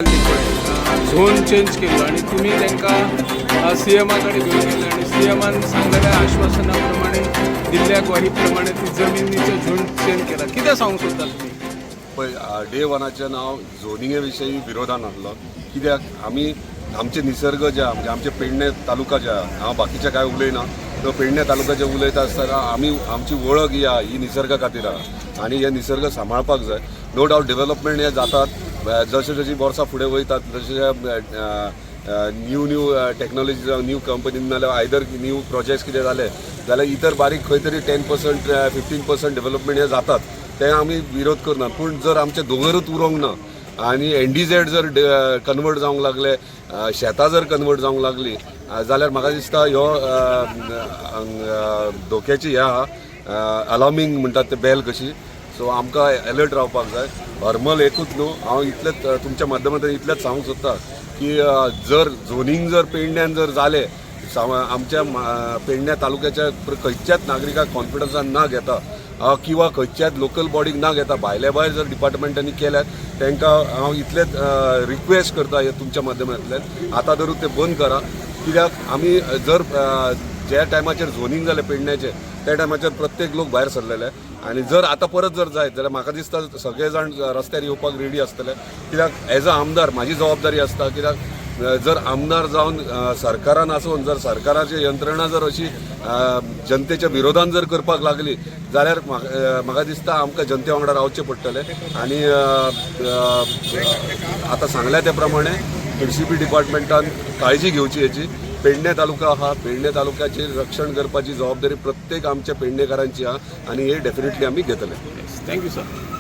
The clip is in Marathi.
झोन चेंज केलो आणि तुम्ही त्यांना सीएमाकडे घेऊन गेले आणि सीएमान सांगलेल्या आश्वासनाप्रमाणे दिल्ल्या ग्वाहीप्रमाणे ती जमिनीचो झोन चेंज केला. कितें सांगूंक सोदता तुम्ही? पळय डे वनाचें नांव झोनिंगे विशयी विरोधान हाडलो. कित्याक आमी आमचे निसर्ग जे म्हणजे आमचे पेडणे तालुका जे आहा, हांव बाकीचे काय उलयना, तो पेडणे तालुक्याचे उलयता आसतना आमची वळख ही आहा ही निसर्गा खातीर आहा आनी हे निसर्ग सांबाळपाक जाय. नो डावट डेव्हलपमेंट हे जातात, जशें जशी वर्सां फुडें वयतात तशें न्यू टॅक्नॉलॉजी न्यू कंपनीन नाल्यार आयदर न्यू प्रोजेक्ट्स कितें जाले जाल्यार इतर बारीक खंय तरी 10% 15% डेव्हलपमेंट हे जातात, ते आमी विरोध करना. पूण जर आमचें दोंगरच उरोंक ना आनी एनडीझेड जर कन्वर्ट जावंक लागले, शेतां जर कन्वर्ट जावंक लागली जाल्यार म्हाका दिसता ह्यो धोक्याची हे आहा, अलार्मींग म्हणटात ते बेल कशी. सो आमकां अलर्ट रावपाक जाय. हरमल एकूच न्हू, हांव इतलेंच तुमच्या माध्यमांतल्यान इतलेंच सांगूंक सोदता की जर झोनींग जर पेडण्यान जर जालें, आमच्या पेडण्या तालुक्याच्या खंयच्याच नागरिकाक कॉन्फिडन्सान ना घेता किंवा खंयच्याच लोकल बॉडीक ना घेता, भायल्या भायर जर डिपार्टमेंटांनी केल्यात तांकां हांव इतलेंच रिक्वेस्ट करता हे तुमच्या माध्यमांतल्यान, आतां धरून ते बंद करा. कित्याक आमी जर ज्या टायमाचेर झोनींग जालें पेडण्याचें त्या टायमाचेर प्रत्येक लोक भायर सरलेले आनी जर आतां परत जर जायत जाल्यार म्हाका दिसता सगळे जाण रस्त्यार येवपाक रेडी आसतले. कित्याक एज अ आमदार म्हाजी जबाबदारी आसता. कित्याक जर आमदार जावन सरकारान आसून जर सरकाराची यंत्रणा जर अशी जनतेच्या विरोधान जर करपाक लागली जाल्यार म्हाका दिसता आमकां जनते वांगडा रावचें पडटलें. आनी आतां सांगल्या त्या प्रमाणे एमसीपी डिपार्टमेंटान काळजी घेवची हेची. पेडणे तालुका आहा, पेडणे तालुक्याचे रक्षण करपाची जबाबदारी प्रत्येक आमच्या पेडणेकारांची आहा आनी हे डेफिनेटली आमी घेतले. Thank you sir.